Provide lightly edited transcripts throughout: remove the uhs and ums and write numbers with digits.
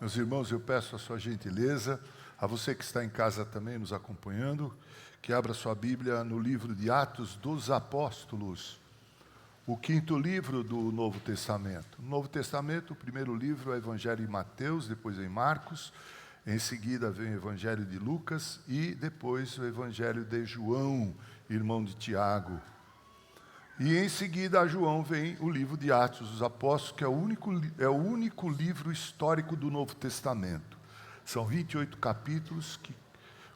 Meus irmãos, eu peço a sua gentileza, a você que está em casa também nos acompanhando, que abra sua Bíblia no livro de Atos dos Apóstolos, o quinto livro do Novo Testamento. No Novo Testamento, o primeiro livro é o Evangelho de Mateus, depois vem Marcos, em seguida vem o Evangelho de Lucas e depois o Evangelho de João, irmão de Tiago. E em seguida a João vem o livro de Atos dos Apóstolos, que é o único livro histórico do Novo Testamento. São 28 capítulos que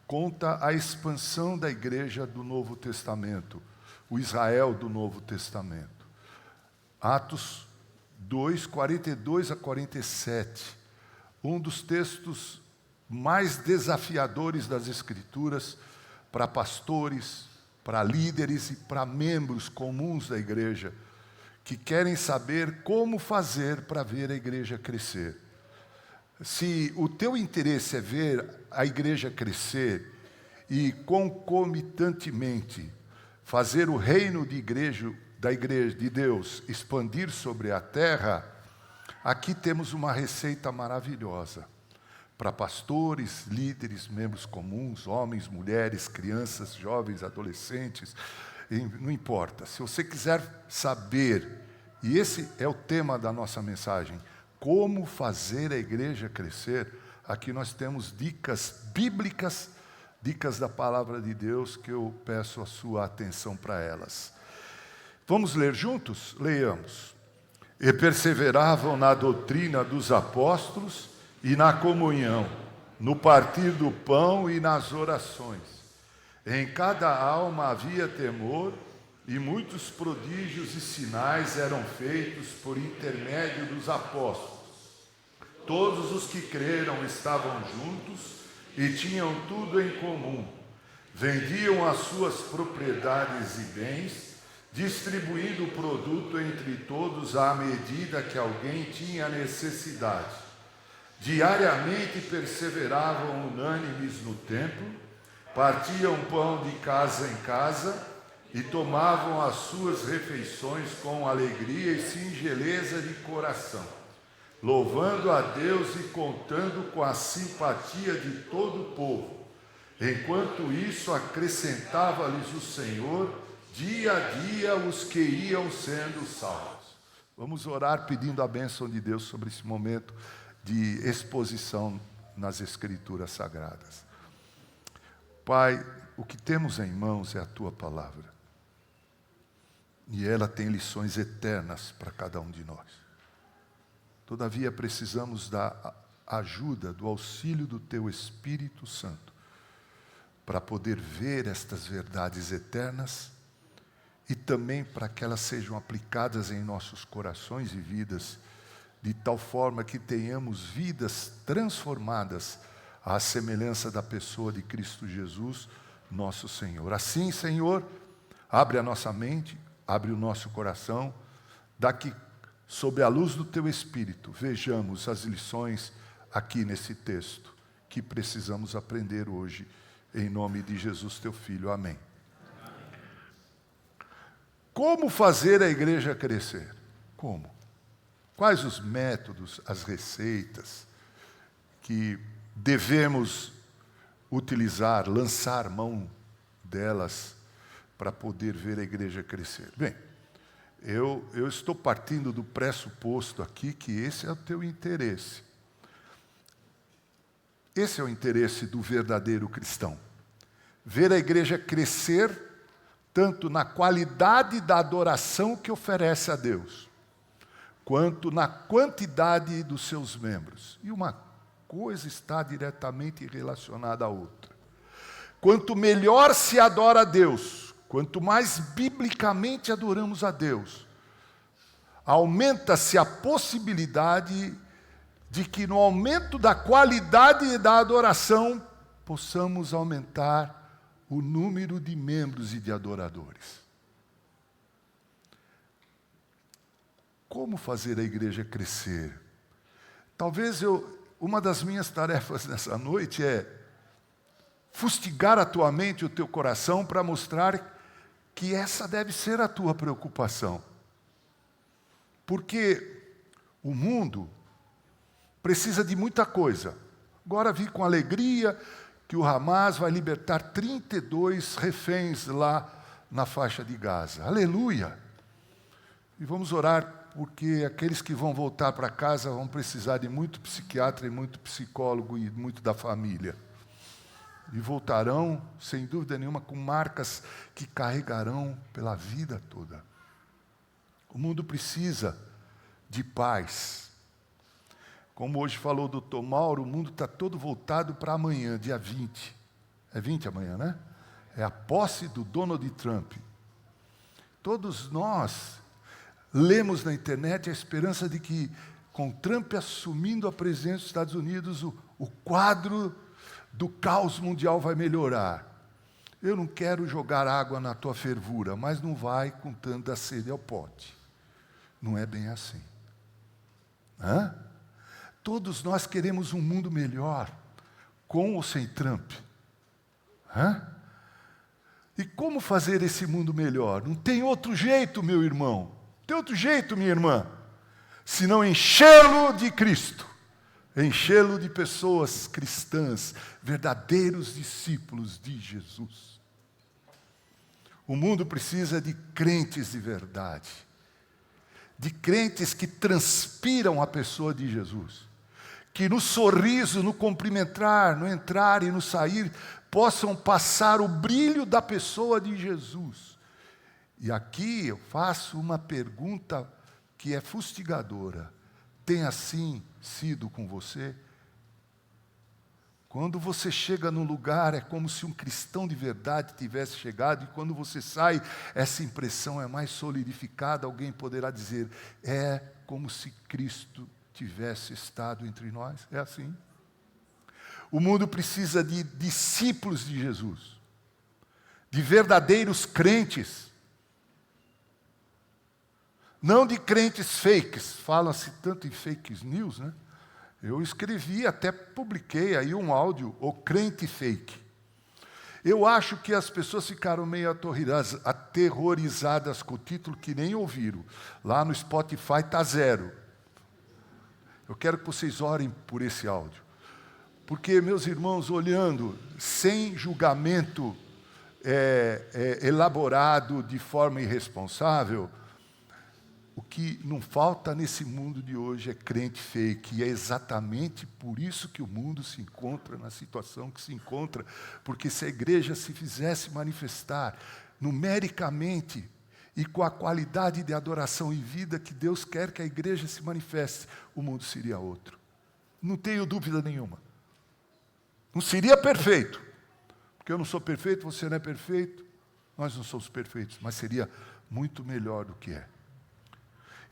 conta a expansão da igreja do Novo Testamento, o Israel do Novo Testamento. Atos 2, 42 a 47, um dos textos mais desafiadores das Escrituras para pastores, para líderes e para membros comuns da igreja, que querem saber como fazer para ver a igreja crescer. Se o teu interesse é ver a igreja crescer e concomitantemente fazer o reino da igreja de Deus expandir sobre a terra, aqui temos uma receita maravilhosa para pastores, líderes, membros comuns, homens, mulheres, crianças, jovens, adolescentes, não importa. Se você quiser saber, e esse é o tema da nossa mensagem, como fazer a igreja crescer, aqui nós temos dicas bíblicas, dicas da palavra de Deus, que eu peço a sua atenção para elas. Vamos ler juntos? Leiamos. E perseveravam na doutrina dos apóstolos e na comunhão, no partir do pão e nas orações. Em cada alma havia temor, e muitos prodígios e sinais eram feitos por intermédio dos apóstolos. Todos os que creram estavam juntos e tinham tudo em comum. Vendiam as suas propriedades e bens, distribuindo o produto entre todos à medida que alguém tinha necessidade. Diariamente perseveravam unânimes no templo, partiam pão de casa em casa e tomavam as suas refeições com alegria e singeleza de coração, louvando a Deus e contando com a simpatia de todo o povo. Enquanto isso, acrescentava-lhes o Senhor, dia a dia, os que iam sendo salvos. Vamos orar pedindo a bênção de Deus sobre esse momento de exposição nas Escrituras Sagradas. Pai, o que temos em mãos é a Tua Palavra. E ela tem lições eternas para cada um de nós. Todavia, precisamos da ajuda, do auxílio do Teu Espírito Santo, para poder ver estas verdades eternas e também para que elas sejam aplicadas em nossos corações e vidas, de tal forma que tenhamos vidas transformadas à semelhança da pessoa de Cristo Jesus, nosso Senhor. Assim, Senhor, abre a nossa mente, abre o nosso coração, daqui, sob a luz do Teu Espírito, vejamos as lições aqui nesse texto, que precisamos aprender hoje, em nome de Jesus, Teu Filho. Amém. Como fazer a igreja crescer? Como? Quais os métodos, as receitas que devemos utilizar, lançar mão delas para poder ver a igreja crescer? Bem, eu estou partindo do pressuposto aqui que esse é o teu interesse. Esse é o interesse do verdadeiro cristão. Ver a igreja crescer tanto na qualidade da adoração que oferece a Deus, quanto na quantidade dos seus membros. E uma coisa está diretamente relacionada à outra. Quanto melhor se adora a Deus, quanto mais biblicamente adoramos a Deus, aumenta-se a possibilidade de que no aumento da qualidade da adoração possamos aumentar o número de membros e de adoradores. Como fazer a igreja crescer? Talvez uma das minhas tarefas nessa noite é fustigar a tua mente e o teu coração para mostrar que essa deve ser a tua preocupação. Porque o mundo precisa de muita coisa. Agora vi com alegria que o Hamas vai libertar 32 reféns lá na faixa de Gaza. Aleluia! E vamos orar, porque aqueles que vão voltar para casa vão precisar de muito psiquiatra e muito psicólogo e muito da família. E voltarão, sem dúvida nenhuma, com marcas que carregarão pela vida toda. O mundo precisa de paz. Como hoje falou o Dr. Mauro, o mundo está todo voltado para amanhã, dia 20. É 20 amanhã, né? É a posse do Donald Trump. Todos nós lemos na internet a esperança de que, com Trump assumindo a presidência dos Estados Unidos, o quadro do caos mundial vai melhorar. Eu não quero jogar água na tua fervura, mas não vai com tanta sede ao pote. Não é bem assim. Hã? Todos nós queremos um mundo melhor, com ou sem Trump. Hã? E como fazer esse mundo melhor? Não tem outro jeito, meu irmão. Não tem outro jeito, minha irmã. Senão enchê-lo de Cristo. Enchê-lo de pessoas cristãs, verdadeiros discípulos de Jesus. O mundo precisa de crentes de verdade. De crentes que transpiram a pessoa de Jesus. Que no sorriso, no cumprimentar, no entrar e no sair, possam passar o brilho da pessoa de Jesus. E aqui eu faço uma pergunta que é fustigadora. Tem assim sido com você? Quando você chega num lugar, é como se um cristão de verdade tivesse chegado, e quando você sai, essa impressão é mais solidificada. Alguém poderá dizer, é como se Cristo tivesse estado entre nós. É assim. O mundo precisa de discípulos de Jesus, de verdadeiros crentes, não de crentes fakes. Fala-se tanto em fake news, né? Eu escrevi, até publiquei aí um áudio, o crente fake. Eu acho que as pessoas ficaram meio aterrorizadas com o título, que nem ouviram. Lá no Spotify está 0. Eu quero que vocês orem por esse áudio. Porque, meus irmãos, olhando, sem julgamento elaborado de forma irresponsável, o que não falta nesse mundo de hoje é crente fake. E é exatamente por isso que o mundo se encontra na situação que se encontra. Porque se a igreja se fizesse manifestar numericamente e com a qualidade de adoração e vida que Deus quer que a igreja se manifeste, o mundo seria outro. Não tenho dúvida nenhuma. Não seria perfeito. Porque eu não sou perfeito, você não é perfeito, nós não somos perfeitos, mas seria muito melhor do que é.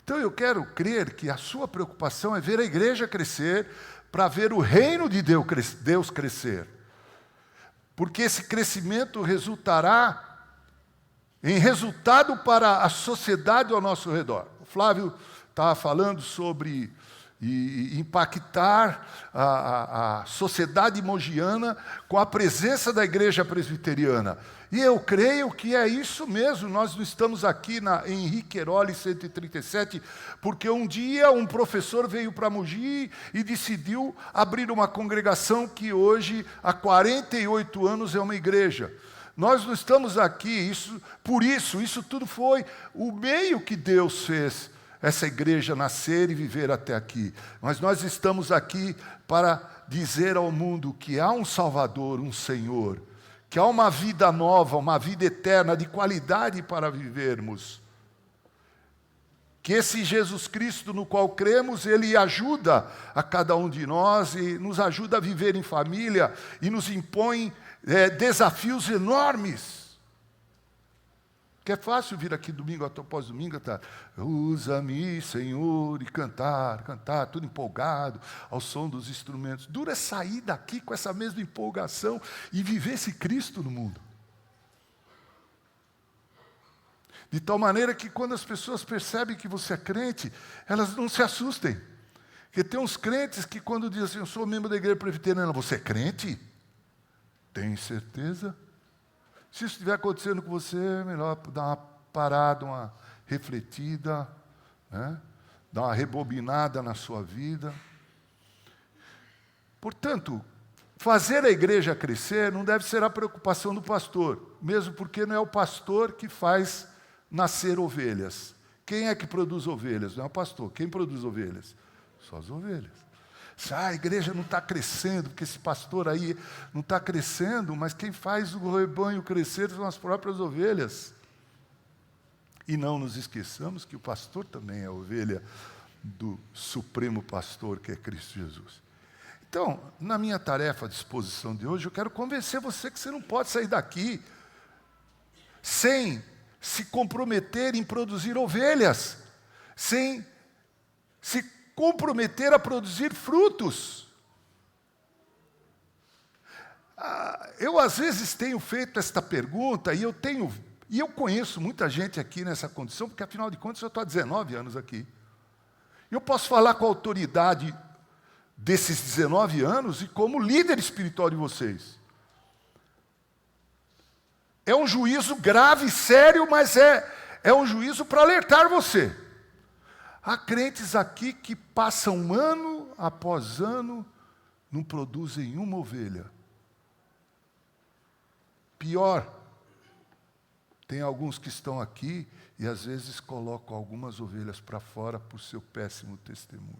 Então eu quero crer que a sua preocupação é ver a igreja crescer, para ver o reino de Deus crescer. Porque esse crescimento resultará em resultado para a sociedade ao nosso redor. O Flávio estava falando sobre impactar a sociedade mogiana com a presença da igreja presbiteriana. E eu creio que é isso mesmo. Nós não estamos aqui na Henrique Heroli 137, porque um dia um professor veio para Mogi e decidiu abrir uma congregação que hoje, há 48 anos, é uma igreja. Nós não estamos aqui, por isso tudo foi o meio que Deus fez essa igreja nascer e viver até aqui. Mas nós estamos aqui para dizer ao mundo que há um Salvador, um Senhor, que há uma vida nova, uma vida eterna, de qualidade para vivermos. Que esse Jesus Cristo no qual cremos, Ele ajuda a cada um de nós e nos ajuda a viver em família e nos impõe desafios enormes. Que é fácil vir aqui domingo após domingo, tá? Usa-me, Senhor, e cantar, tudo empolgado, ao som dos instrumentos. Dura é sair daqui com essa mesma empolgação e viver esse Cristo no mundo. De tal maneira que quando as pessoas percebem que você é crente, elas não se assustem. Porque tem uns crentes que quando dizem assim, eu sou membro da igreja presbiteriana, você é crente? Tem certeza? Se isso estiver acontecendo com você, é melhor dar uma parada, uma refletida, né? Dar uma rebobinada na sua vida. Portanto, fazer a igreja crescer não deve ser a preocupação do pastor, mesmo porque não é o pastor que faz nascer ovelhas. Quem é que produz ovelhas? Não é o pastor. Quem produz ovelhas? Só as ovelhas. A igreja não está crescendo, porque esse pastor aí não está crescendo, mas quem faz o rebanho crescer são as próprias ovelhas. E não nos esqueçamos que o pastor também é ovelha do supremo pastor, que é Cristo Jesus. Então, na minha tarefa de exposição de hoje, eu quero convencer você que você não pode sair daqui sem se comprometer em produzir ovelhas, sem se comprometer a produzir frutos. Eu, às vezes, tenho feito esta pergunta e eu conheço muita gente aqui nessa condição, porque, afinal de contas, eu estou há 19 anos aqui. Eu posso falar com a autoridade desses 19 anos e como líder espiritual de vocês. É um juízo grave, sério, mas é um juízo para alertar você. Há crentes aqui que passam ano após ano, não produzem uma ovelha. Pior, tem alguns que estão aqui e às vezes colocam algumas ovelhas para fora por seu péssimo testemunho.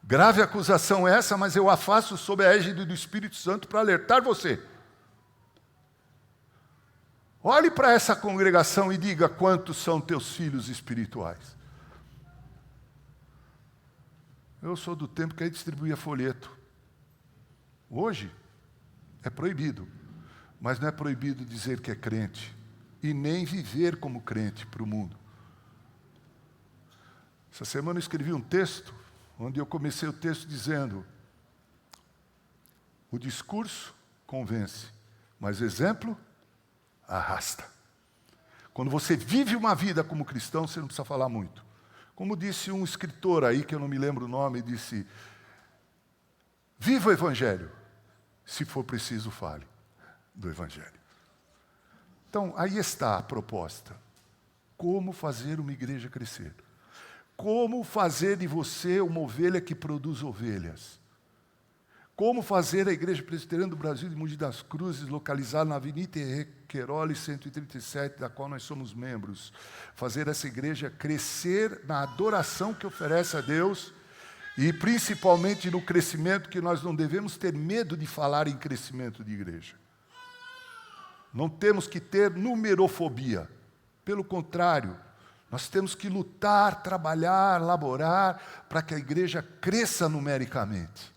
Grave acusação essa, mas eu a faço sob a égide do Espírito Santo para alertar você. Olhe para essa congregação e diga quantos são teus filhos espirituais. Eu sou do tempo que aí distribuía folheto. Hoje é proibido, mas não é proibido dizer que é crente e nem viver como crente para o mundo. Essa semana eu escrevi um texto onde eu comecei o texto dizendo: o discurso convence, mas o exemplo arrasta. Quando você vive uma vida como cristão, você não precisa falar muito. Como disse um escritor aí, que eu não me lembro o nome, disse: viva o Evangelho, se for preciso fale do Evangelho. Então, aí está a proposta. Como fazer uma igreja crescer? Como fazer de você uma ovelha que produz ovelhas? Como fazer a Igreja Presbiteriana do Brasil de Mogi das Cruzes, localizada na Avenida Queiroz 137, da qual nós somos membros, fazer essa igreja crescer na adoração que oferece a Deus e principalmente no crescimento, que nós não devemos ter medo de falar em crescimento de igreja. Não temos que ter numerofobia. Pelo contrário, nós temos que lutar, trabalhar, laborar para que a igreja cresça numericamente.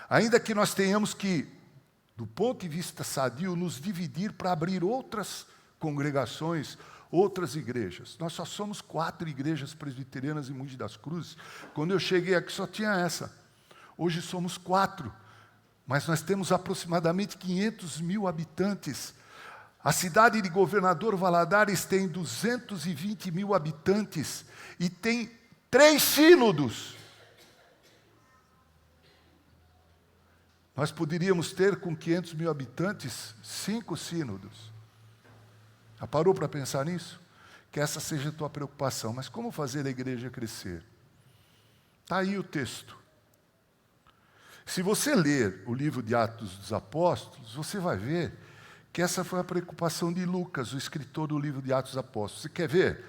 Ainda que nós tenhamos que, do ponto de vista sadio, nos dividir para abrir outras congregações, outras igrejas. Nós só somos 4 igrejas presbiterianas em Mogi das Cruzes. Quando eu cheguei aqui só tinha essa. Hoje somos 4, mas nós temos aproximadamente 500 mil habitantes. A cidade de Governador Valadares tem 220 mil habitantes e tem 3 sínodos. Nós poderíamos ter, com 500 mil habitantes, 5 sínodos. Já parou para pensar nisso? Que essa seja a tua preocupação. Mas como fazer a igreja crescer? Está aí o texto. Se você ler o livro de Atos dos Apóstolos, você vai ver que essa foi a preocupação de Lucas, o escritor do livro de Atos dos Apóstolos. Você quer ver?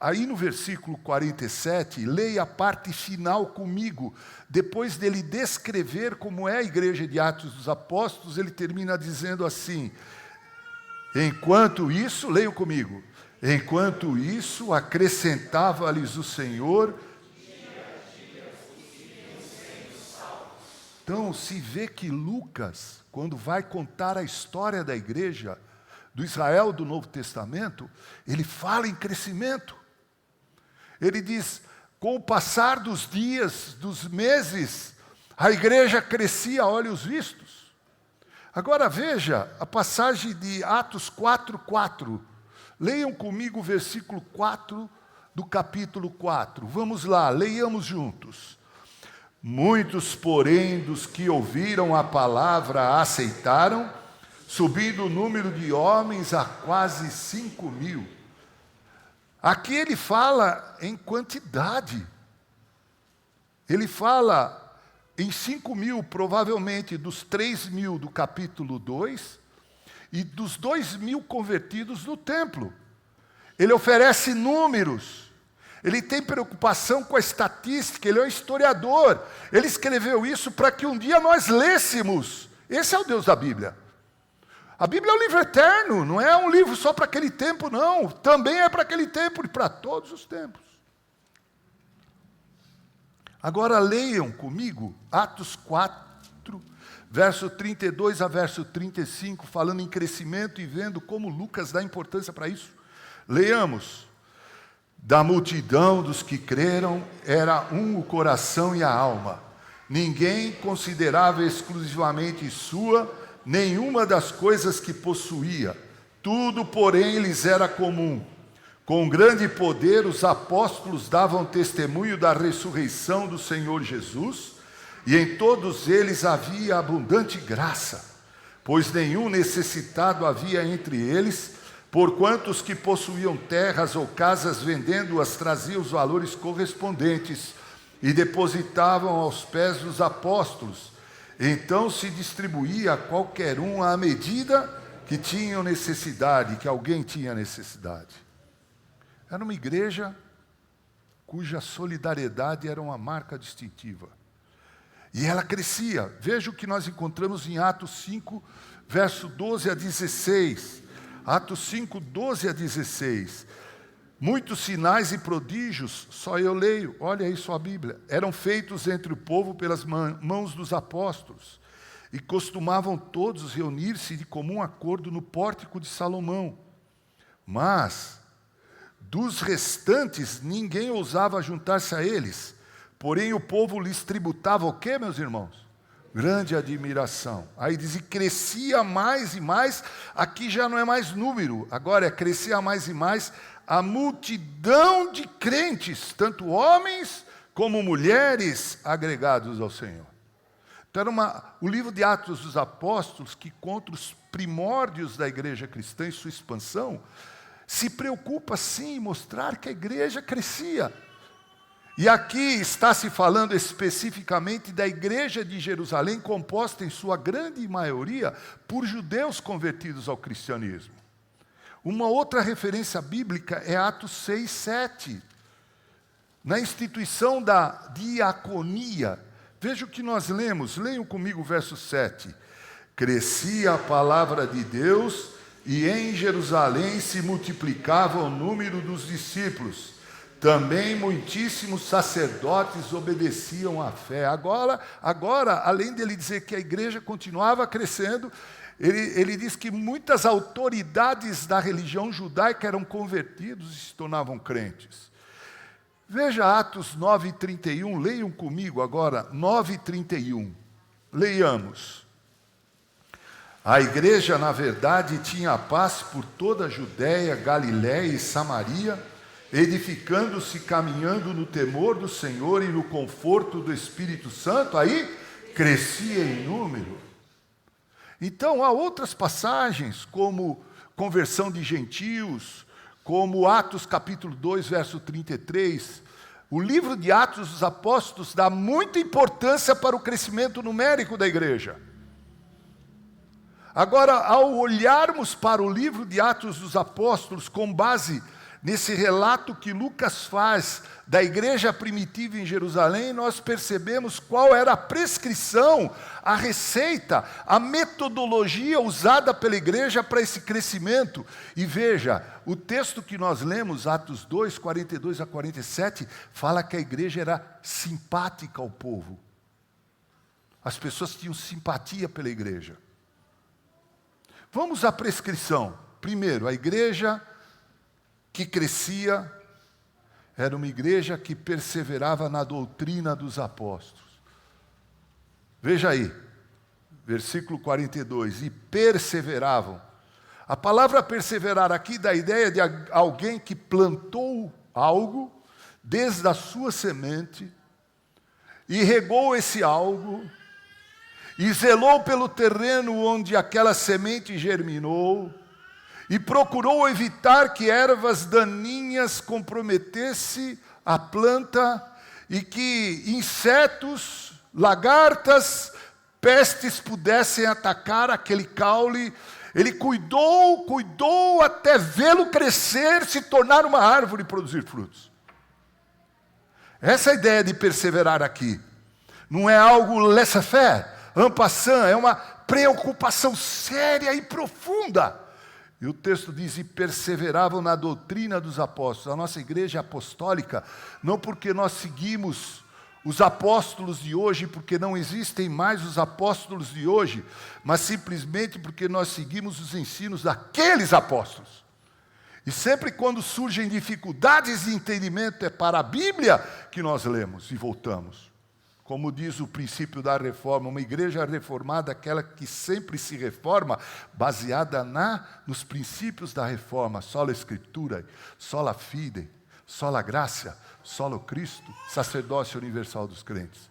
Aí no versículo 47, leia a parte final comigo. Depois dele descrever como é a igreja de Atos dos Apóstolos, ele termina dizendo assim: enquanto isso, leiam comigo, enquanto isso acrescentava-lhes o Senhor. Então se vê que Lucas, quando vai contar a história da igreja, do Israel do Novo Testamento, ele fala em crescimento. Ele diz: com o passar dos dias, dos meses, a igreja crescia a olhos vistos. Agora veja a passagem de Atos 4:4. Leiam comigo o versículo 4 do capítulo 4. Vamos lá, leiamos juntos. Muitos, porém, dos que ouviram a palavra a aceitaram, subindo o número de homens a quase 5.000. Aqui ele fala em quantidade. Ele fala em 5.000, provavelmente, dos 3.000 do capítulo 2 e dos 2.000 convertidos no templo. Ele oferece números. Ele tem preocupação com a estatística. Ele é um historiador. Ele escreveu isso para que um dia nós lêssemos. Esse é o Deus da Bíblia. A Bíblia é um livro eterno. Não é um livro só para aquele tempo, não. Também é para aquele tempo e para todos os tempos. Agora leiam comigo Atos 4, verso 32 a verso 35, falando em crescimento e vendo como Lucas dá importância para isso. Leiamos. Da multidão dos que creram, era um o coração e a alma. Ninguém considerava exclusivamente sua nenhuma das coisas que possuía. Tudo, porém, lhes era comum. Com grande poder, os apóstolos davam testemunho da ressurreição do Senhor Jesus, e em todos eles havia abundante graça, pois nenhum necessitado havia entre eles, porquanto os que possuíam terras ou casas, vendendo-as, traziam os valores correspondentes e depositavam aos pés dos apóstolos. Então se distribuía a qualquer um à medida que tinham necessidade, que alguém tinha necessidade. Era uma igreja cuja solidariedade era uma marca distintiva. E ela crescia. Veja o que nós encontramos em Atos 5, verso 12 a 16. Atos 5, 12 a 16. Muitos sinais e prodígios, só eu leio, olha aí sua Bíblia, eram feitos entre o povo pelas mãos dos apóstolos. E costumavam todos reunir-se de comum acordo no pórtico de Salomão. Mas dos restantes, ninguém ousava juntar-se a eles. Porém, o povo lhes tributava o quê, meus irmãos? Grande admiração. Aí diz, e crescia mais e mais, aqui já não é mais número, agora é crescia mais e mais a multidão de crentes, tanto homens como mulheres agregados ao Senhor. Então, era o livro de Atos dos Apóstolos, que conta os primórdios da igreja cristã e sua expansão, se preocupa sim em mostrar que a igreja crescia. E aqui está se falando especificamente da igreja de Jerusalém, composta em sua grande maioria por judeus convertidos ao cristianismo. Uma outra referência bíblica é Atos 6, 7. Na instituição da diaconia, veja o que nós lemos, leiam comigo o verso 7. Crescia a palavra de Deus, e em Jerusalém se multiplicava o número dos discípulos. Também muitíssimos sacerdotes obedeciam à fé. Agora, além dele dizer que a igreja continuava crescendo, ele diz que muitas autoridades da religião judaica eram convertidos e se tornavam crentes. Veja Atos 9:31, leiam comigo agora, 9:31. Leiamos. A igreja, na verdade, tinha paz por toda a Judéia, Galiléia e Samaria, edificando-se, caminhando no temor do Senhor e no conforto do Espírito Santo. Aí, crescia em número. Então, há outras passagens, como conversão de gentios, como Atos capítulo 2, verso 33. O livro de Atos dos Apóstolos dá muita importância para o crescimento numérico da igreja. Agora, ao olharmos para o livro de Atos dos Apóstolos, com base nesse relato que Lucas faz da igreja primitiva em Jerusalém, nós percebemos qual era a prescrição, a receita, a metodologia usada pela igreja para esse crescimento. E veja, o texto que nós lemos, Atos 2, 42 a 47, fala que a igreja era simpática ao povo. As pessoas tinham simpatia pela igreja. Vamos à prescrição. Primeiro, a igreja que crescia era uma igreja que perseverava na doutrina dos apóstolos. Veja aí, versículo 42, e perseveravam. A palavra perseverar aqui dá a ideia de alguém que plantou algo desde a sua semente e regou esse algo, e zelou pelo terreno onde aquela semente germinou, e procurou evitar que ervas daninhas comprometessem a planta, e que insetos lagartas, pestes pudessem atacar aquele caule. Ele cuidou até vê-lo crescer, se tornar uma árvore e produzir frutos. Essa é a ideia de perseverar aqui. Não é algo laissez-faire, en passant, é uma preocupação séria e profunda. E o texto diz, e perseveravam na doutrina dos apóstolos. A nossa igreja é apostólica, não porque nós seguimos os apóstolos de hoje, porque não existem mais os apóstolos de hoje, mas simplesmente porque nós seguimos os ensinos daqueles apóstolos. E sempre quando surgem dificuldades de entendimento, é para a Bíblia que nós lemos e voltamos. Como diz o princípio da reforma, uma igreja reformada, aquela que sempre se reforma, baseada nos princípios da reforma, sola Escritura, sola fide, sola gratia, solo Cristo, sacerdócio universal dos crentes.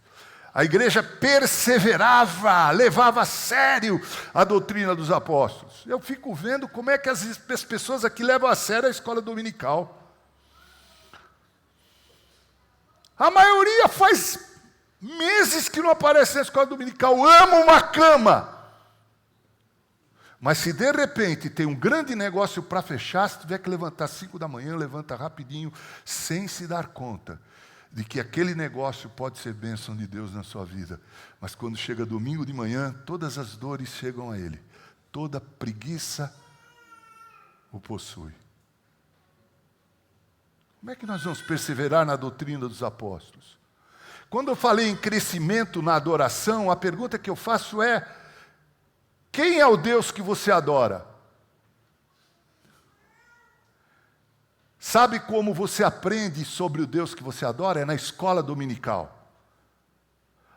A igreja perseverava, levava a sério a doutrina dos apóstolos. Eu fico vendo como é que as pessoas aqui levam a sério a escola dominical. A maioria faz meses que não aparece na escola dominical, ama uma cama. Mas se de repente tem um grande negócio para fechar, se tiver que levantar às 5 da manhã, levanta rapidinho, sem se dar conta de que aquele negócio pode ser bênção de Deus na sua vida. Mas quando chega domingo de manhã, todas as dores chegam a ele. Toda preguiça o possui. Como é que nós vamos perseverar na doutrina dos apóstolos? Quando eu falei em crescimento na adoração, a pergunta que eu faço é: quem é o Deus que você adora? Sabe como você aprende sobre o Deus que você adora? É na escola dominical.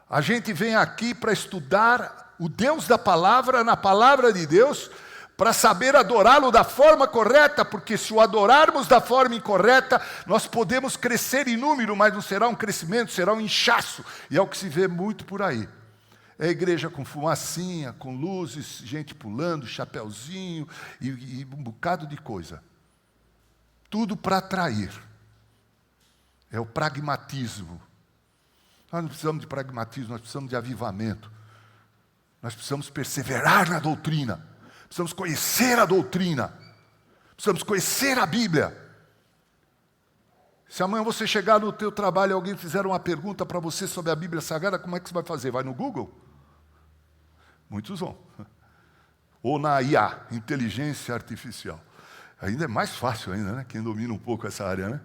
A gente vem aqui para estudar o Deus da palavra, na palavra de Deus, para saber adorá-lo da forma correta, porque se o adorarmos da forma incorreta, nós podemos crescer em número, mas não será um crescimento, será um inchaço. E é o que se vê muito por aí. É a igreja com fumacinha, com luzes, gente pulando, chapeuzinho e um bocado de coisa. Tudo para atrair. É o pragmatismo. Nós não precisamos de pragmatismo, nós precisamos de avivamento. Nós precisamos perseverar na doutrina. Precisamos conhecer a doutrina. Precisamos conhecer a Bíblia. Se amanhã você chegar no teu trabalho e alguém fizer uma pergunta para você sobre a Bíblia Sagrada, como é que você vai fazer? Vai no Google? Muitos vão. Ou na IA, inteligência artificial. Ainda é mais fácil ainda, né? Quem domina um pouco essa área, né?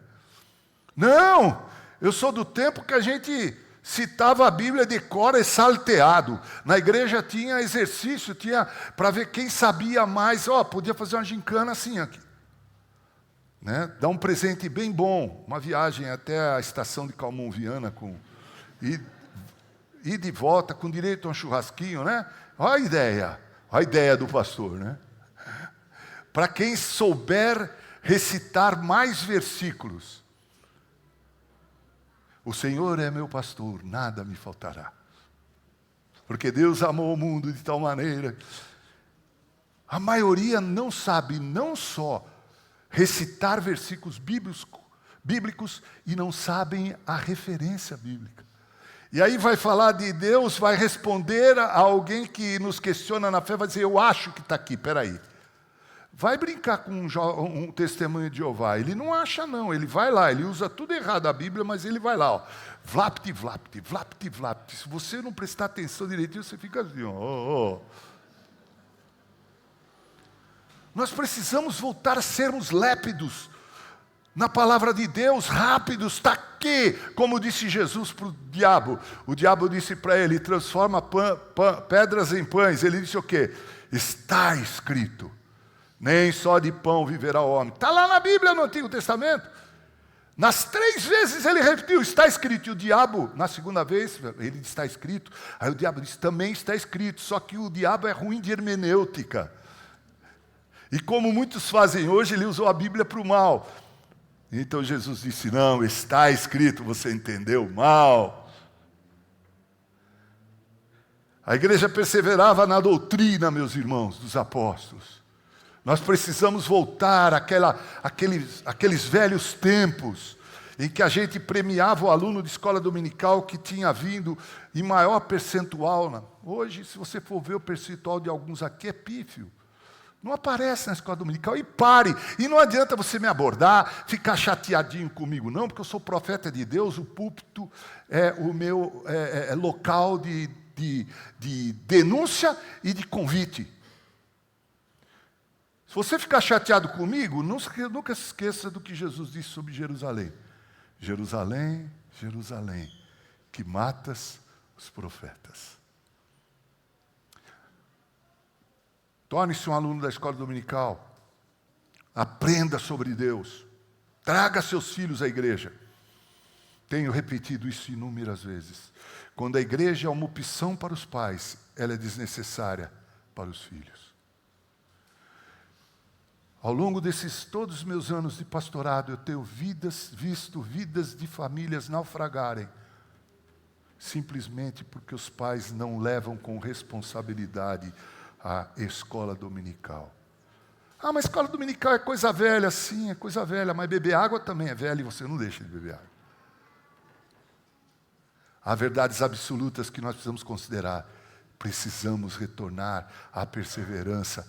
Não! Eu sou do tempo que a gente citava a Bíblia de cor e salteado. Na igreja tinha exercício, tinha para ver quem sabia mais. Podia fazer uma gincana assim aqui. Né? Dar um presente bem bom, uma viagem até a estação de Calmon Viana e de volta com direito a um churrasquinho, né? Olha a ideia do pastor, né? Para quem souber recitar mais versículos. O Senhor é meu pastor, nada me faltará. Porque Deus amou o mundo de tal maneira. A maioria não sabe não só recitar versículos bíblicos e não sabem a referência bíblica. E aí vai falar de Deus, vai responder a alguém que nos questiona na fé, vai dizer, eu acho que está aqui, peraí. Vai brincar com um testemunho de Jeová. Ele não acha não, ele vai lá, ele usa tudo errado a Bíblia, mas ele vai lá, ó. Vlapt, vlapt, vlapt, vlapt. Se você não prestar atenção direitinho, você fica assim, ó. Nós precisamos voltar a sermos lépidos na palavra de Deus, rápidos, está aqui, como disse Jesus para o diabo. O diabo disse para ele, transforma pedras em pães. Ele disse o quê? Está escrito. Nem só de pão viverá o homem. Está lá na Bíblia, no Antigo Testamento. Nas 3 vezes ele repetiu, está escrito. E o diabo, na segunda vez, ele disse, está escrito. Aí o diabo disse, também está escrito. Só que o diabo é ruim de hermenêutica. E como muitos fazem hoje, ele usou a Bíblia para o mal. Então Jesus disse, não, está escrito, você entendeu mal. A igreja perseverava na doutrina, meus irmãos, dos apóstolos. Nós precisamos voltar àqueles velhos tempos em que a gente premiava o aluno de escola dominical que tinha vindo em maior percentual. Né? Hoje, se você for ver o percentual de alguns aqui, é pífio. Não aparece na escola dominical. E pare. E não adianta você me abordar, ficar chateadinho comigo, não, porque eu sou profeta de Deus, o púlpito é o meu local de denúncia e de convite. Se você ficar chateado comigo, nunca se esqueça do que Jesus disse sobre Jerusalém. Jerusalém, Jerusalém, que matas os profetas. Torne-se um aluno da escola dominical. Aprenda sobre Deus. Traga seus filhos à igreja. Tenho repetido isso inúmeras vezes. Quando a igreja é uma opção para os pais, ela é desnecessária para os filhos. Ao longo desses todos os meus anos de pastorado, eu tenho visto vidas de famílias naufragarem, simplesmente porque os pais não levam com responsabilidade a escola dominical. Ah, mas escola dominical é coisa velha. Sim, é coisa velha, mas beber água também é velho e você não deixa de beber água. Há verdades absolutas que nós precisamos considerar. Precisamos retornar à perseverança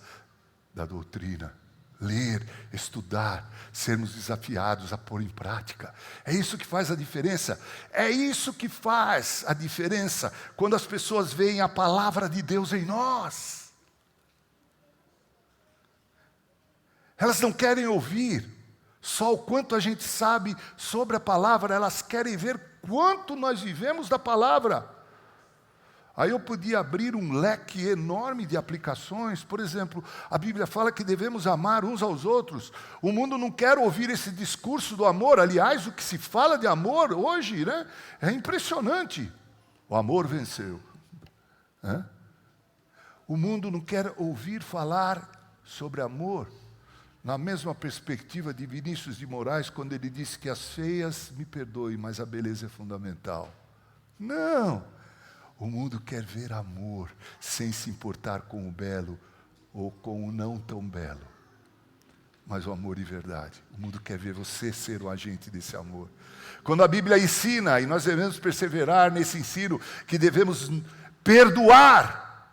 da doutrina. Ler, estudar, sermos desafiados a pôr em prática. É isso que faz a diferença. É isso que faz a diferença quando as pessoas veem a palavra de Deus em nós. Elas não querem ouvir só o quanto a gente sabe sobre a palavra, elas querem ver quanto nós vivemos da palavra. Aí eu podia abrir um leque enorme de aplicações. Por exemplo, a Bíblia fala que devemos amar uns aos outros. O mundo não quer ouvir esse discurso do amor. Aliás, o que se fala de amor hoje, né, é impressionante. O amor venceu. O mundo não quer ouvir falar sobre amor. Na mesma perspectiva de Vinícius de Moraes, quando ele disse que as feias me perdoem, mas a beleza é fundamental. Não! O mundo quer ver amor, sem se importar com o belo ou com o não tão belo. Mas o amor de verdade. O mundo quer ver você ser o agente desse amor. Quando a Bíblia ensina, e nós devemos perseverar nesse ensino, que devemos perdoar.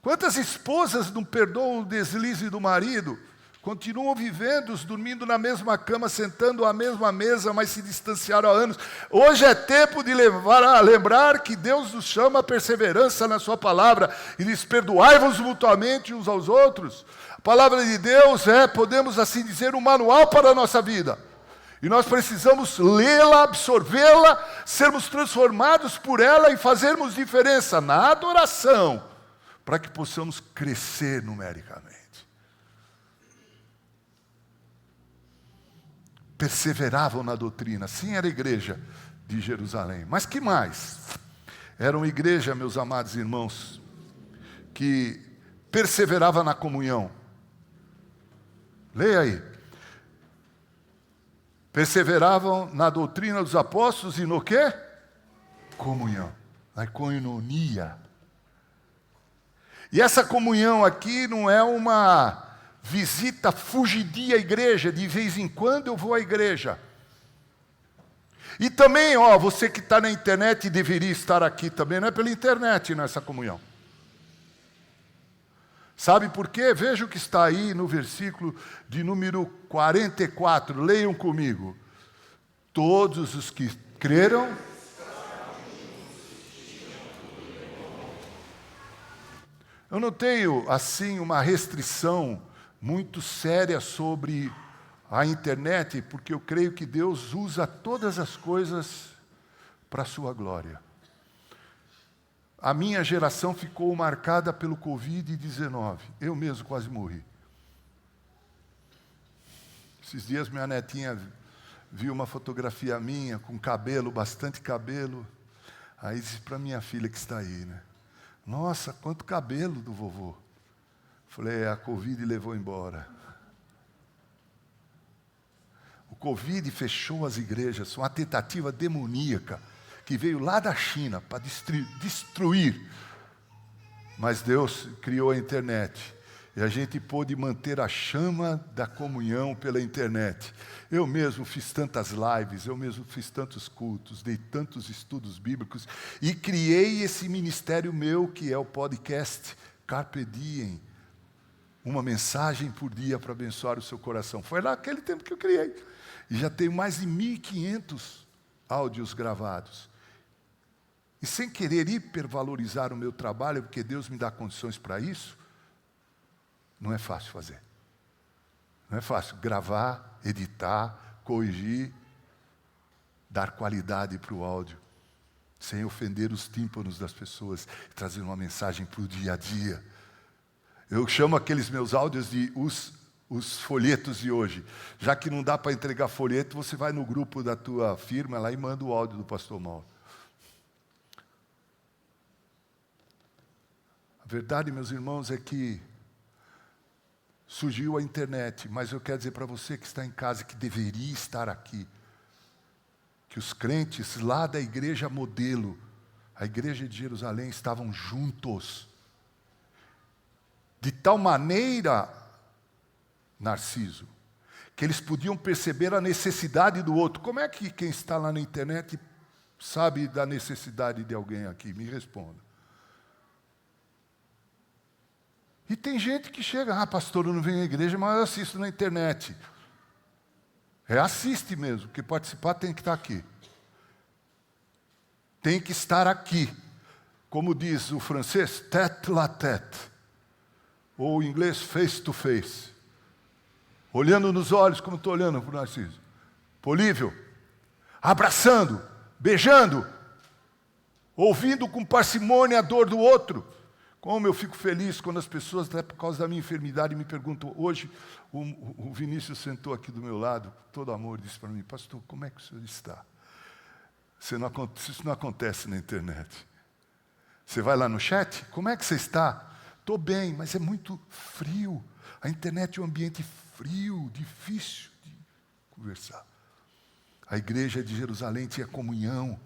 Quantas esposas não perdoam o deslize do marido? Continuam vivendo, dormindo na mesma cama, sentando à mesma mesa, mas se distanciaram há anos. Hoje é tempo de lembrar que Deus nos chama a perseverança na sua palavra. E diz, perdoai-vos mutuamente uns aos outros. A palavra de Deus é, podemos assim dizer, um manual para a nossa vida. E nós precisamos lê-la, absorvê-la, sermos transformados por ela e fazermos diferença na adoração, para que possamos crescer numericamente. Perseveravam na doutrina. Sim, era a igreja de Jerusalém. Mas que mais? Era uma igreja, meus amados irmãos, que perseverava na comunhão. Leia aí. Perseveravam na doutrina dos apóstolos e no quê? Comunhão. Na koinonia. E essa comunhão aqui não é uma visita fugidia à igreja, de vez em quando eu vou à igreja. E também, você que está na internet deveria estar aqui também, não é pela internet nessa comunhão. Sabe por quê? Veja o que está aí no versículo de número 44, leiam comigo. Todos os que creram... Eu não tenho, assim, uma restrição muito séria sobre a internet, porque eu creio que Deus usa todas as coisas para a sua glória. A minha geração ficou marcada pelo Covid-19. Eu mesmo quase morri. Esses dias minha netinha viu uma fotografia minha com cabelo, bastante cabelo. Aí disse para minha filha que está aí, né? Nossa, quanto cabelo do vovô. Falei, a Covid levou embora. O Covid fechou as igrejas, uma tentativa demoníaca que veio lá da China para destruir. Mas Deus criou a internet E a gente pôde manter a chama da comunhão pela internet. Eu mesmo fiz tantas lives, eu mesmo fiz tantos cultos, dei tantos estudos bíblicos e criei esse ministério meu, que é o podcast Carpe Diem. Uma mensagem por dia para abençoar o seu coração. Foi naquele tempo que eu criei. E já tenho mais de 1.500 áudios gravados. E sem querer hipervalorizar o meu trabalho, porque Deus me dá condições para isso, não é fácil fazer. Não é fácil gravar, editar, corrigir, dar qualidade para o áudio, sem ofender os tímpanos das pessoas, trazer uma mensagem para o dia a dia. Eu chamo aqueles meus áudios de os folhetos de hoje. Já que não dá para entregar folheto, você vai no grupo da tua firma lá e manda o áudio do pastor Mauro. A verdade, meus irmãos, é que surgiu a internet, mas eu quero dizer para você que está em casa, que deveria estar aqui, que os crentes lá da igreja modelo, a igreja de Jerusalém, estavam juntos. De tal maneira, Narciso, que eles podiam perceber a necessidade do outro. Como é que quem está lá na internet sabe da necessidade de alguém aqui? Me responda. E tem gente que chega, pastor, eu não venho à igreja, mas eu assisto na internet. Assiste mesmo, porque participar tem que estar aqui. Tem que estar aqui. Como diz o francês, tête la tête. Ou em inglês, face to face. Olhando nos olhos, como estou olhando para o Narciso. Polível. Abraçando, beijando. Ouvindo com parcimônia a dor do outro. Como eu fico feliz quando as pessoas, até por causa da minha enfermidade, me perguntam. Hoje, o Vinícius sentou aqui do meu lado, com todo amor, e disse para mim, pastor, como é que o senhor está? Isso não acontece na internet. Você vai lá no chat, como é que você está? Estou bem, mas é muito frio. A internet é um ambiente frio, difícil de conversar. A igreja de Jerusalém tinha comunhão.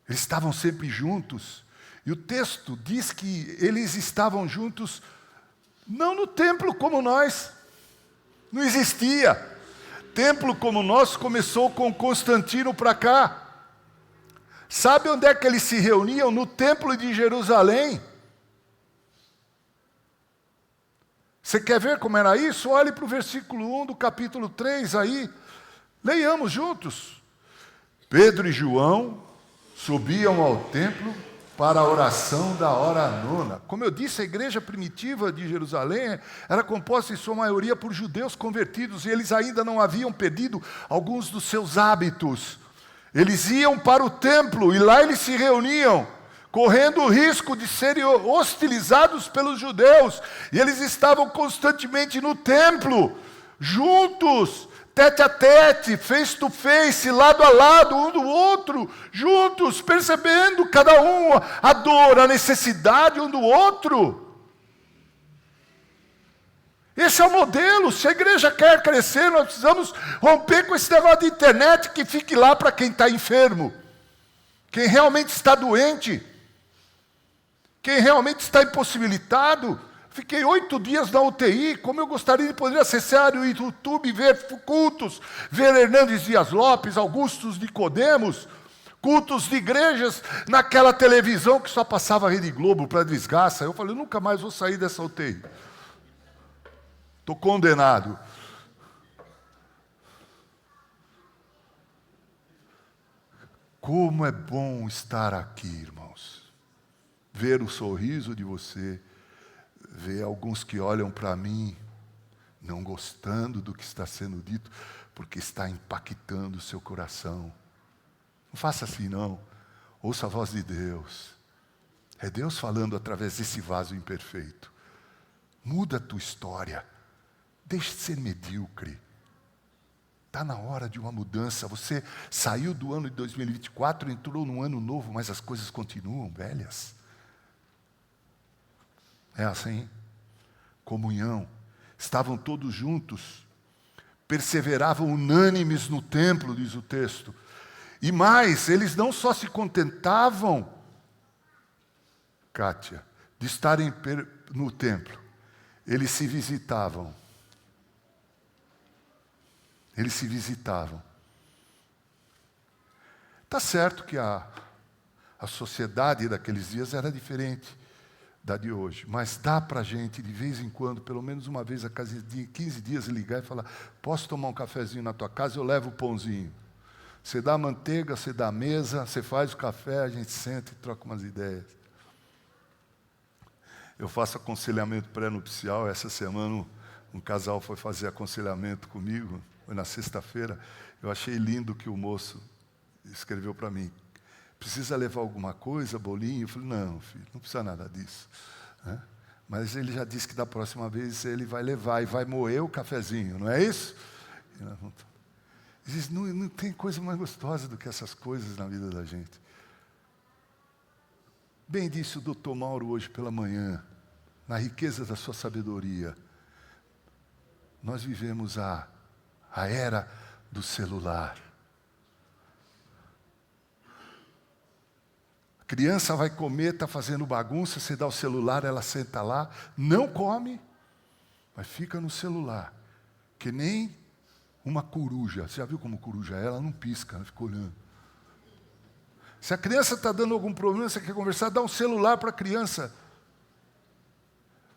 Eles estavam sempre juntos. E o texto diz que eles estavam juntos, não no templo como nós. Não existia. Templo como nós começou com Constantino para cá. Sabe onde é que eles se reuniam? No templo de Jerusalém. Você quer ver como era isso? Olhe para o versículo 1 do capítulo 3 aí. Leiamos juntos. Pedro e João subiam ao templo para a oração da hora nona. Como eu disse, a igreja primitiva de Jerusalém era composta em sua maioria por judeus convertidos, e eles ainda não haviam perdido alguns dos seus hábitos. Eles iam para o templo e lá eles se reuniam, correndo o risco de serem hostilizados pelos judeus. E eles estavam constantemente no templo, juntos, tete a tete, face to face, lado a lado, um do outro, juntos, percebendo cada um a dor, a necessidade um do outro. Esse é o modelo. Se a igreja quer crescer, nós precisamos romper com esse negócio de internet que fique lá para quem está enfermo, quem realmente está doente, quem realmente está impossibilitado. Fiquei 8 dias na UTI, como eu gostaria de poder acessar o YouTube, ver cultos, ver Hernandes Dias Lopes, Augustus Nicodemos, cultos de igrejas naquela televisão que só passava a Rede Globo para desgraça. Eu falei, nunca mais vou sair dessa UTI. Estou condenado. Como é bom estar aqui, irmãos. Ver o sorriso de você, ver alguns que olham para mim, não gostando do que está sendo dito, porque está impactando o seu coração. Não faça assim, não. Ouça a voz de Deus. É Deus falando através desse vaso imperfeito. Muda a tua história. Deixe de ser medíocre. Está na hora de uma mudança. Você saiu do ano de 2024, entrou num ano novo, mas as coisas continuam velhas. É assim. Comunhão. Estavam todos juntos. Perseveravam unânimes no templo, diz o texto. E mais, eles não só se contentavam, Kátia, de estarem no templo, eles se visitavam. Eles se visitavam. Está certo que a sociedade daqueles dias era diferente da de hoje, mas dá para a gente, de vez em quando, pelo menos uma vez a cada 15 dias, ligar e falar: posso tomar um cafezinho na tua casa? Eu levo o pãozinho. Você dá a manteiga, você dá a mesa, você faz o café, a gente senta e troca umas ideias. Eu faço aconselhamento pré-nupcial. Essa semana um casal foi fazer aconselhamento comigo, foi na sexta-feira. Eu achei lindo que o moço escreveu para mim: precisa levar alguma coisa, bolinho? Eu falei: não, filho, não precisa nada disso. Mas ele já disse que da próxima vez ele vai levar e vai moer o cafezinho, não é isso? Diz: não tem coisa mais gostosa do que essas coisas na vida da gente. Bem disse o Dr. Mauro hoje pela manhã, na riqueza da sua sabedoria. Nós vivemos a era do celular. A criança vai comer, está fazendo bagunça, você dá o celular, ela senta lá, não come, mas fica no celular, que nem uma coruja. Você já viu como coruja é? Ela não pisca, ela fica olhando. Se a criança está dando algum problema, você quer conversar, dá um celular para a criança.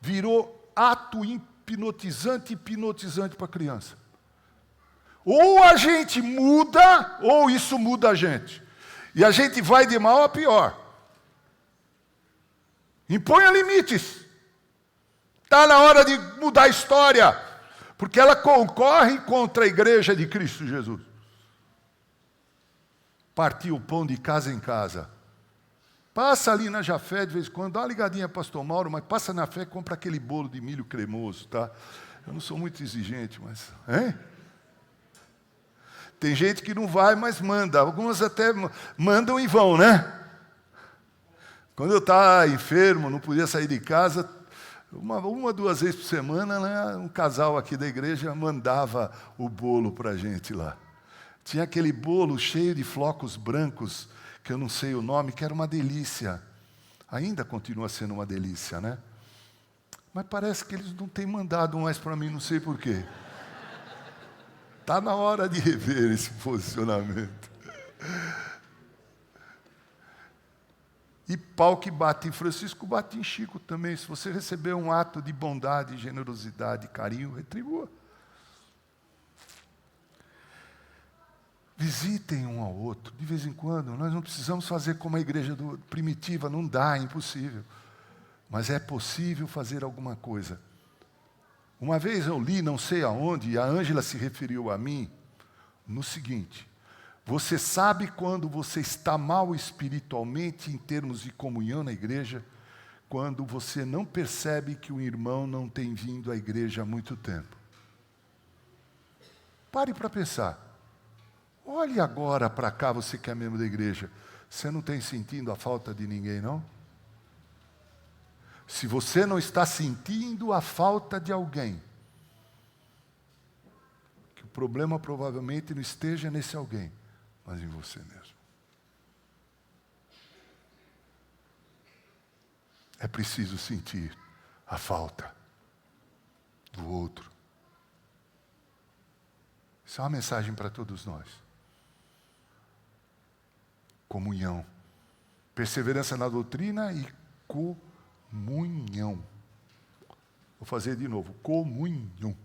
Virou ato hipnotizante para a criança. Ou a gente muda, ou isso muda a gente. E a gente vai de mal a pior. Imponha limites. Está na hora de mudar a história, porque ela concorre contra a igreja de Cristo Jesus. Partir o pão de casa em casa. Passa ali na Jafé de vez em quando, dá uma ligadinha para Pastor Mauro, mas passa na fé e compra aquele bolo de milho cremoso, tá? Eu não sou muito exigente, mas... Hein? Tem gente que não vai, mas manda. Algumas até mandam e vão, né? Quando eu estava enfermo, não podia sair de casa, uma, 2 vezes por semana, né, um casal aqui da igreja mandava o bolo para a gente lá. Tinha aquele bolo cheio de flocos brancos, que eu não sei o nome, que era uma delícia. Ainda continua sendo uma delícia, né? Mas parece que eles não têm mandado mais para mim, não sei por quê. Está na hora de rever esse posicionamento. E pau que bate em Francisco, bate em Chico também. Se você receber um ato de bondade, generosidade, carinho, retribua. Visitem um ao outro, de vez em quando. Nós não precisamos fazer como a igreja primitiva, não dá, é impossível. Mas é possível fazer alguma coisa. Uma vez eu li, não sei aonde, e a Ângela se referiu a mim, no seguinte: você sabe quando você está mal espiritualmente em termos de comunhão na igreja, quando você não percebe que um irmão não tem vindo à igreja há muito tempo. Pare para pensar. Olhe agora para cá, você que é membro da igreja. Você não tem sentindo a falta de ninguém, não? Se você não está sentindo a falta de alguém, que o problema provavelmente não esteja nesse alguém, mas em você mesmo. É preciso sentir a falta do outro. Isso é uma mensagem para todos nós. Comunhão. Perseverança na doutrina e comunhão. Vou fazer de novo. Comunhão.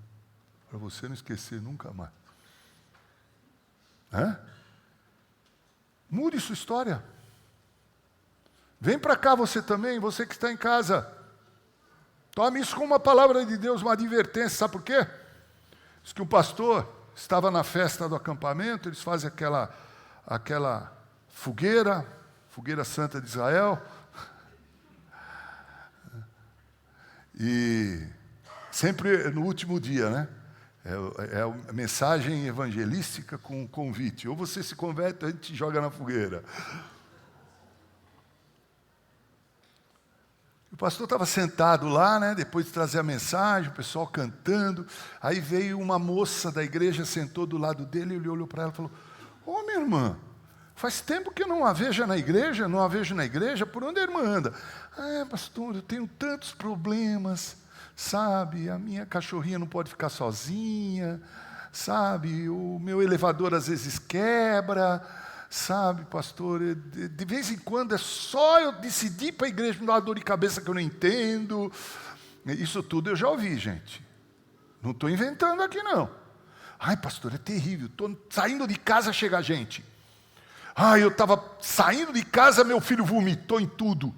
Para você não esquecer nunca mais. Mude sua história. Vem para cá você também, você que está em casa. Tome isso como uma palavra de Deus, uma advertência. Sabe por quê? Diz que um pastor estava na festa do acampamento, eles fazem aquela fogueira santa de Israel. E sempre no último dia, né? É a mensagem evangelística com convite. Ou você se converte, ou a gente joga na fogueira. O pastor estava sentado lá, né, depois de trazer a mensagem, o pessoal cantando. Aí veio uma moça da igreja, sentou do lado dele, ele olhou para ela e falou: ô, minha irmã, Faz tempo que eu não a vejo na igreja, por onde a irmã anda? Pastor, eu tenho tantos problemas, sabe? A minha cachorrinha não pode ficar sozinha, sabe? O meu elevador às vezes quebra, sabe, pastor? De vez em quando é só eu decidir para a igreja, me dar uma dor de cabeça que eu não entendo. Isso tudo eu já ouvi, gente. Não estou inventando aqui, não. Ai, pastor, é terrível. Estou saindo de casa, chega gente. Eu estava saindo de casa, meu filho vomitou em tudo.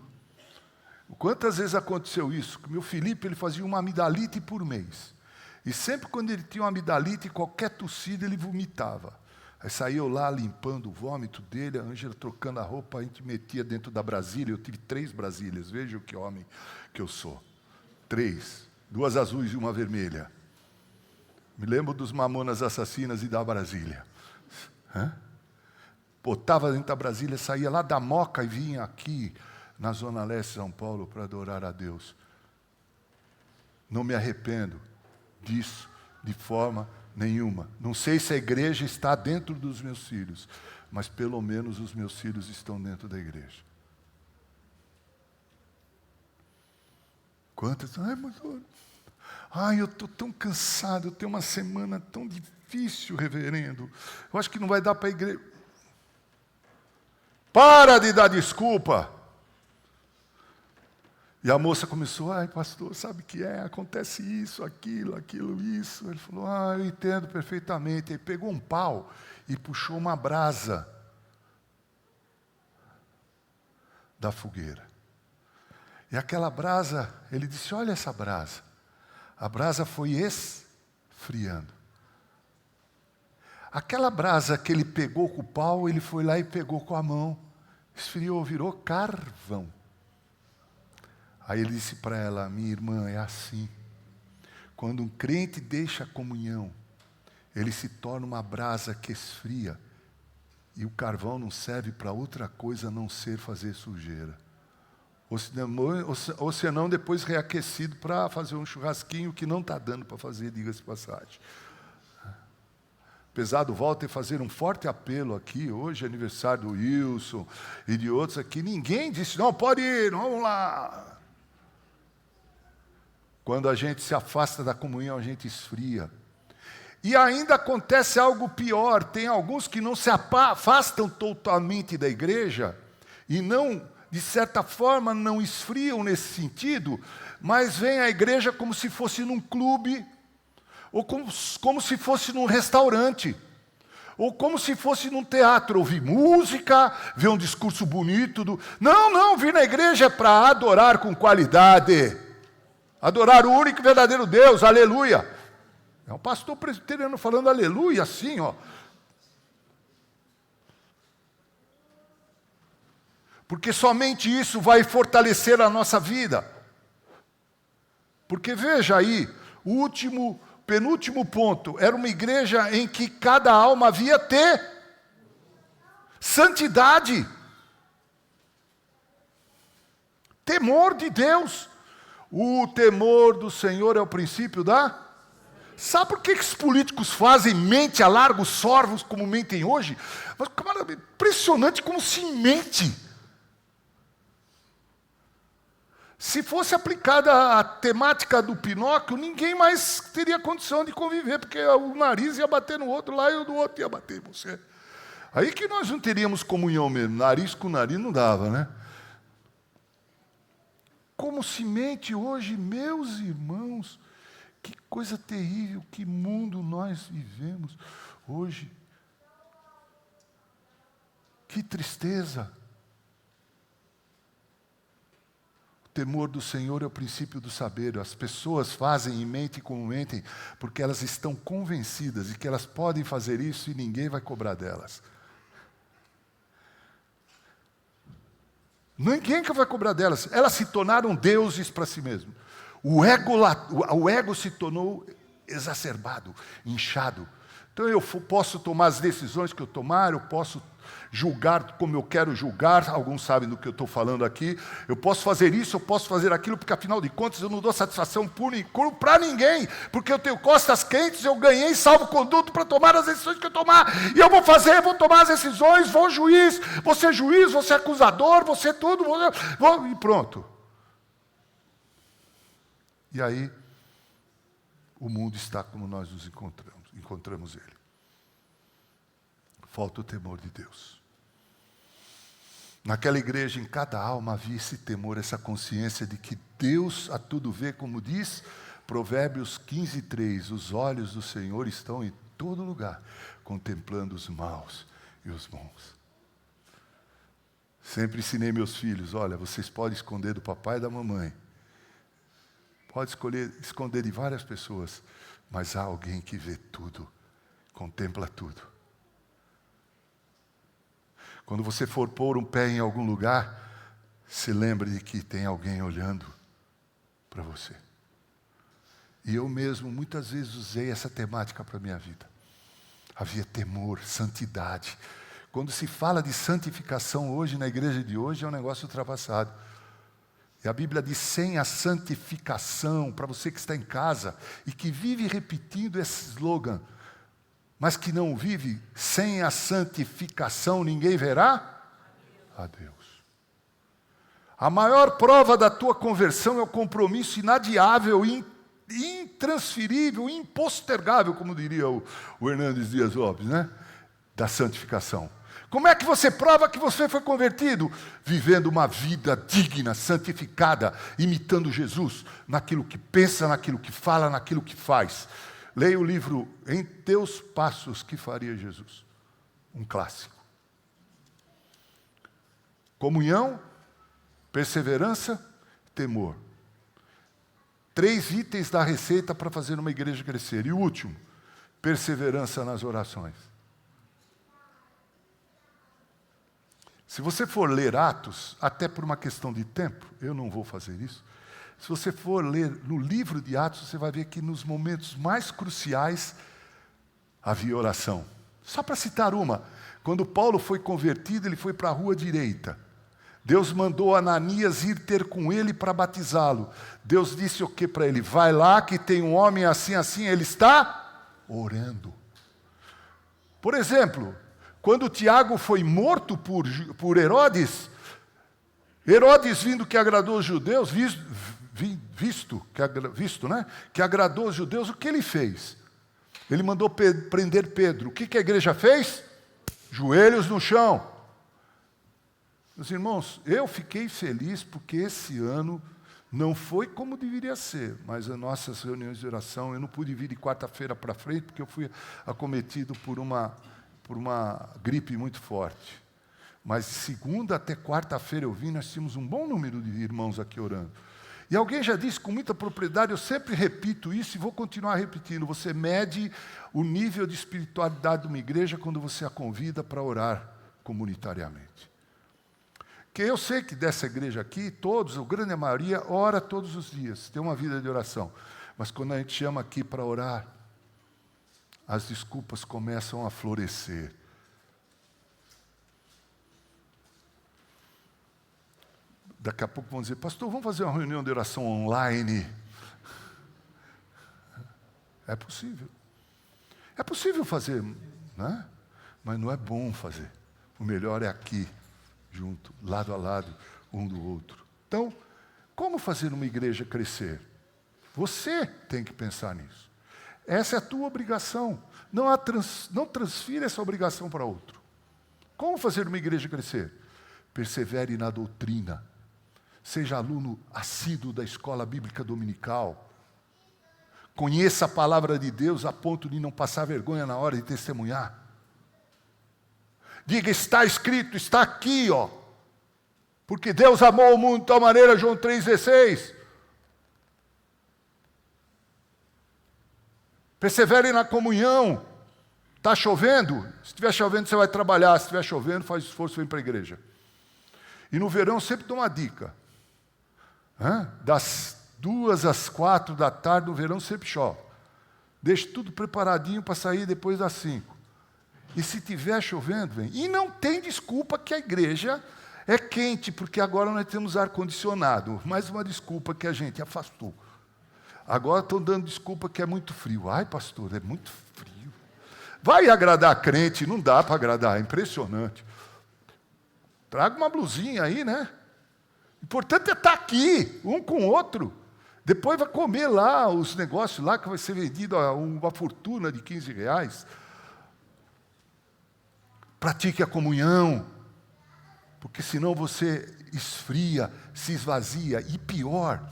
Quantas vezes aconteceu isso? Meu Felipe, ele fazia uma amidalite por mês. E sempre quando ele tinha uma amidalite, qualquer tossida, ele vomitava. Aí saía eu lá limpando o vômito dele, a Ângela trocando a roupa, a gente metia dentro da Brasília. Eu tive 3 Brasílias, veja que homem que eu sou. 3, 2 azuis e 1 vermelha. Me lembro dos Mamonas Assassinas e da Brasília. Botava dentro da Brasília, saía lá da Moca e vinha aqui, na Zona Leste de São Paulo, para adorar a Deus. Não me arrependo disso, de forma nenhuma. Não sei se a igreja está dentro dos meus filhos, mas pelo menos os meus filhos estão dentro da igreja. Quantas? Eu estou tão cansado, eu tenho uma semana tão difícil, reverendo. Eu acho que não vai dar para a igreja. Para de dar desculpa. E a moça começou, pastor, sabe o que é? Acontece isso, aquilo, isso. Ele falou, eu entendo perfeitamente. Ele pegou um pau e puxou uma brasa da fogueira. E aquela brasa, ele disse, olha essa brasa. A brasa foi esfriando. Aquela brasa que ele pegou com o pau, ele foi lá e pegou com a mão. Esfriou, virou carvão. Aí ele disse para ela, minha irmã, é assim. Quando um crente deixa a comunhão, ele se torna uma brasa que esfria. E o carvão não serve para outra coisa a não ser fazer sujeira. Ou senão depois reaquecido para fazer um churrasquinho que não está dando para fazer, diga-se passagem. Apesar do Walter fazer um forte apelo aqui, hoje é aniversário do Wilson e de outros aqui, ninguém disse, não, pode ir, vamos lá. Quando a gente se afasta da comunhão, a gente esfria. E ainda acontece algo pior, tem alguns que não se afastam totalmente da igreja e não, de certa forma, não esfriam nesse sentido, mas vêm à igreja como se fosse num clube, ou como se fosse num restaurante, ou como se fosse num teatro, ouvir música, ver um discurso bonito. Não, vir na igreja é para adorar com qualidade, adorar o único e verdadeiro Deus, aleluia. É um pastor presbiteriano falando aleluia assim, ó. Porque somente isso vai fortalecer a nossa vida. Porque veja aí, penúltimo ponto, era uma igreja em que cada alma havia ter santidade, temor de Deus. O temor do Senhor é o princípio da... Sabe por que os políticos fazem mente a largos sorvos como mentem hoje? Mas, camarada, impressionante como se mente. Se fosse aplicada a temática do Pinóquio, ninguém mais teria condição de conviver, porque o nariz ia bater no outro lá e o do outro ia bater em você. Aí que nós não teríamos comunhão mesmo, nariz com nariz não dava, né? Como se mente hoje, meus irmãos, que coisa terrível, que mundo nós vivemos hoje. Que tristeza. O temor do Senhor é o princípio do saber. As pessoas fazem e mentem como mentem, porque elas estão convencidas de que elas podem fazer isso e ninguém vai cobrar delas. Ninguém que vai cobrar delas. Elas se tornaram deuses para si mesmas. O ego se tornou exacerbado, inchado. Então eu posso tomar as decisões que eu tomar, eu posso julgar como eu quero julgar, alguns sabem do que eu estou falando aqui, eu posso fazer isso, eu posso fazer aquilo, porque afinal de contas eu não dou satisfação para ninguém, porque eu tenho costas quentes, eu ganhei salvo-conduto para tomar as decisões que eu tomar, e eu vou fazer, vou tomar as decisões, vou juiz, vou ser acusador, vou ser tudo, e pronto. E aí, o mundo está como nós nos encontramos ele. Falta o temor de Deus. Naquela igreja, em cada alma havia esse temor, essa consciência de que Deus a tudo vê, como diz Provérbios 15:3, os olhos do Senhor estão em todo lugar, contemplando os maus e os bons. Sempre ensinei meus filhos, olha, vocês podem esconder do papai e da mamãe, pode esconder de várias pessoas, mas há alguém que vê tudo, contempla tudo. Quando você for pôr um pé em algum lugar, se lembre de que tem alguém olhando para você. E eu mesmo muitas vezes usei essa temática para a minha vida. Havia temor, santidade. Quando se fala de santificação hoje, na igreja de hoje, é um negócio ultrapassado. E a Bíblia diz, sem a santificação, para você que está em casa e que vive repetindo esse slogan, mas que não vive, sem a santificação ninguém verá a Deus. A maior prova da tua conversão é o compromisso inadiável, intransferível, impostergável, como diria o Hernandes Dias Lopes, né? Da santificação. Como é que você prova que você foi convertido? Vivendo uma vida digna, santificada, imitando Jesus, naquilo que pensa, naquilo que fala, naquilo que faz. Leia o livro Em Teus Passos que Faria Jesus. Um clássico. Comunhão, perseverança, temor. 3 itens da receita para fazer uma igreja crescer. E o último, perseverança nas orações. Se você for ler Atos, até por uma questão de tempo, eu não vou fazer isso. Se você for ler no livro de Atos, você vai ver que nos momentos mais cruciais havia oração. Só para citar uma, quando Paulo foi convertido, ele foi para a rua direita. Deus mandou Ananias ir ter com ele para batizá-lo. Deus disse o que para ele? Vai lá que tem um homem assim, assim, ele está orando. Por exemplo, quando Tiago foi morto por Herodes, Herodes vindo que agradou os judeus, que agradou os judeus, o que ele fez? Ele mandou prender Pedro. O que a igreja fez? Joelhos no chão. Meus irmãos, eu fiquei feliz porque esse ano não foi como deveria ser, mas as nossas reuniões de oração, eu não pude vir de quarta-feira para frente porque eu fui acometido por uma gripe muito forte. Mas de segunda até quarta-feira eu vim, nós tínhamos um bom número de irmãos aqui orando. E alguém já disse com muita propriedade, eu sempre repito isso e vou continuar repetindo, você mede o nível de espiritualidade de uma igreja quando você a convida para orar comunitariamente. Porque eu sei que dessa igreja aqui, todos, a grande maioria, ora todos os dias, tem uma vida de oração. Mas quando a gente chama aqui para orar, as desculpas começam a florescer. Daqui a pouco vão dizer, pastor, vamos fazer uma reunião de oração online. É possível. É possível fazer, né? Mas não é bom fazer. O melhor é aqui, junto, lado a lado, um do outro. Então, como fazer uma igreja crescer? Você tem que pensar nisso. Essa é a tua obrigação. Não transfira essa obrigação para outro. Como fazer uma igreja crescer? Persevere na doutrina. Seja aluno assíduo da escola bíblica dominical. Conheça a palavra de Deus a ponto de não passar vergonha na hora de testemunhar. Diga, está escrito, está aqui, ó. Porque Deus amou o mundo de tal maneira, João 3,16. Persevere na comunhão. Está chovendo? Se estiver chovendo, você vai trabalhar. Se estiver chovendo, faz esforço e vem para a igreja. E no verão, eu sempre dou uma dica. Das 2 às 4 da tarde, no verão, sempre chove. Deixe tudo preparadinho para sair depois das 5. E se tiver chovendo, vem. E não tem desculpa que a igreja é quente, porque agora nós temos ar-condicionado. Mais uma desculpa que a gente afastou. Agora estão dando desculpa que é muito frio. Ai, pastor, é muito frio. Vai agradar crente, não dá para agradar, é impressionante. Traga uma blusinha aí, né? O importante é estar aqui, um com o outro. Depois vai comer lá os negócios lá que vai ser vendido a uma fortuna de R$15. Pratique a comunhão, porque senão você esfria, se esvazia. E pior,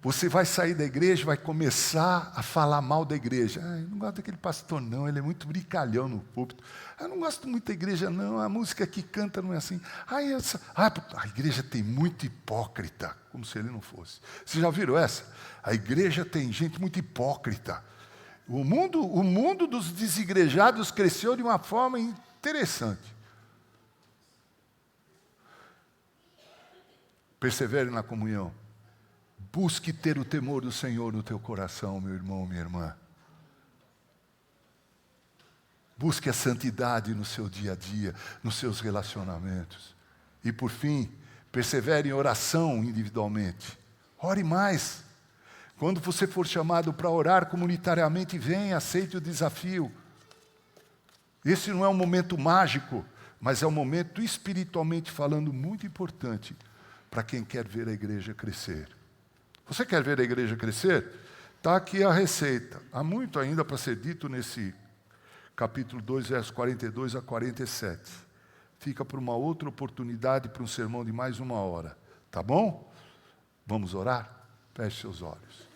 você vai sair da igreja e vai começar a falar mal da igreja. Eu não gosto daquele pastor não, ele é muito brincalhão no púlpito. Eu não gosto muito da igreja não, a música que canta não é assim. A igreja tem muito hipócrita, como se ele não fosse. Vocês já viram essa? A igreja tem gente muito hipócrita. O mundo dos desigrejados cresceu de uma forma interessante. Persevere na comunhão. Busque ter o temor do Senhor no teu coração, meu irmão, minha irmã. Busque a santidade no seu dia a dia, nos seus relacionamentos. E, por fim, persevere em oração individualmente. Ore mais. Quando você for chamado para orar comunitariamente, venha, aceite o desafio. Esse não é um momento mágico, mas é um momento espiritualmente falando muito importante para quem quer ver a igreja crescer. Você quer ver a igreja crescer? Está aqui a receita. Há muito ainda para ser dito nesse capítulo 2, versos 42 a 47. Fica para uma outra oportunidade, para um sermão de mais 1 hora. Tá bom? Vamos orar? Feche seus olhos.